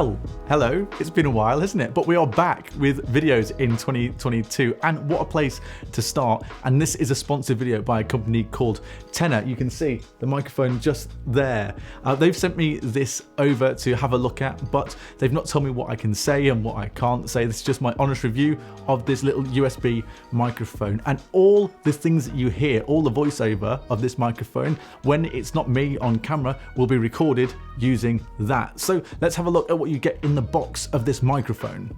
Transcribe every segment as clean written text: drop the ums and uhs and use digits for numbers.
Well, hello, it's been a while, hasn't it? But we are back with videos in 2022, and what a place to start. And this is a sponsored video by a company called Tonor. You can see the microphone just there. They've sent me this over to have a look at, but they've not told me what I can say and what I can't say. This is just my honest review of this little USB microphone. And all the things that you hear, all the voiceover of this microphone, when it's not me on camera, will be recorded using that. So let's have a look at what you get in the box of this microphone.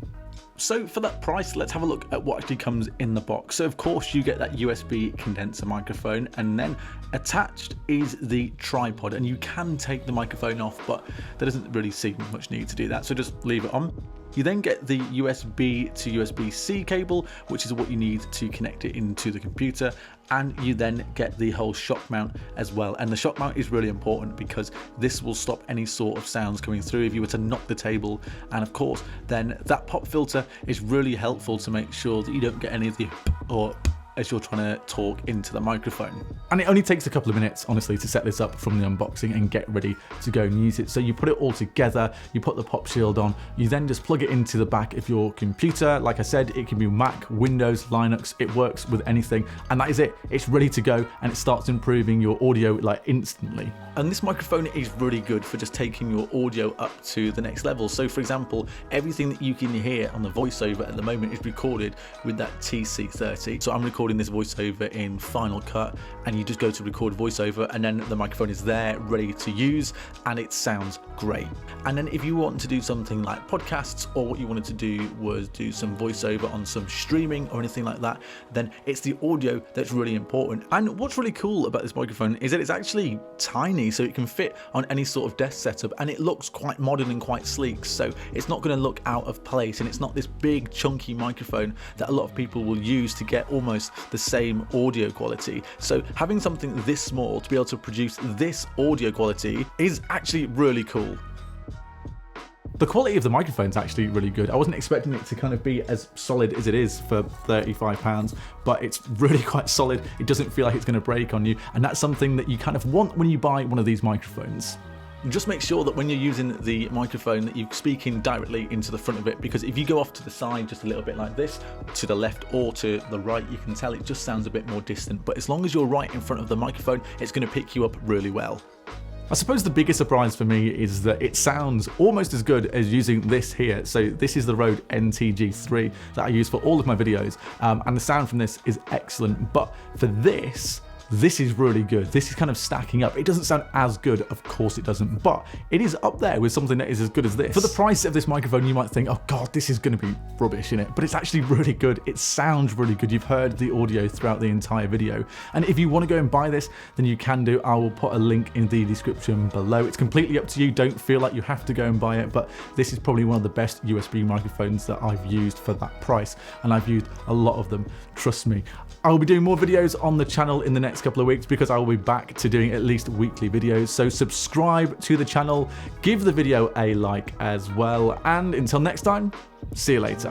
So for that price, let's have a look at what actually comes in the box. So of course you get that USB condenser microphone, and then attached is the tripod, and you can take the microphone off, but there doesn't really seem much need to do that, so just leave it on. You then get the USB to USB-C cable, which is what you need to connect it into the computer, and you then get the whole shock mount as well. And the shock mount is really important because this will stop any sort of sounds coming through if you were to knock the table. And of course, then that pop filter is really helpful to make sure that you don't get any of the or as you're trying to talk into the microphone. And it only takes a couple of minutes, honestly, to set this up from the unboxing and get ready to go and use it. So you put it all together, you put the pop shield on, you then just plug it into the back of your computer. Like I said, it can be Mac, Windows, Linux, it works with anything, and that is it. It's ready to go, and it starts improving your audio like instantly. And this microphone is really good for just taking your audio up to the next level. So for example, everything that you can hear on the voiceover at the moment is recorded with that TC30. So I'm recording this voiceover in Final Cut, and you just go to record voiceover, and then the microphone is there ready to use, and it sounds great. And then if you want to do something like podcasts, or what you wanted to do was do some voiceover on some streaming or anything like that, then it's the audio that's really important. And what's really cool about this microphone is that it's actually tiny, so it can fit on any sort of desk setup, and it looks quite modern and quite sleek, so it's not going to look out of place, and it's not this big chunky microphone that a lot of people will use to get almost the same audio quality. So having something this small to be able to produce this audio quality is actually really cool. The quality of the microphone is actually really good. I wasn't expecting it to kind of be as solid as it is for £35, but it's really quite solid. It doesn't feel like it's going to break on you, and that's something that you kind of want when you buy one of these microphones. Just make sure that when you're using the microphone that you're speaking directly into the front of it, because if you go off to the side just a little bit like this, to the left or to the right, you can tell it just sounds a bit more distant. But as long as you're right in front of the microphone, it's going to pick you up really well. I suppose the biggest surprise for me is that it sounds almost as good as using this here. So this is the Rode NTG3 that I use for all of my videos, and the sound from this is excellent. But for this is really good. This is kind of stacking up. It doesn't sound as good, of course it doesn't, but it is up there with something that is as good as this. For the price of this microphone, you might think, oh God, this is going to be rubbish, innit? But it's actually really good. It sounds really good. You've heard the audio throughout the entire video. And if you want to go and buy this, then you can do. I will put a link in the description below. It's completely up to you. Don't feel like you have to go and buy it, but this is probably one of the best USB microphones that I've used for that price, and I've used a lot of them, trust me. I will be doing more videos on the channel in the next couple of weeks because I will be back to doing at least weekly videos. So subscribe to the channel, give the video a like as well, and until next time, see you later.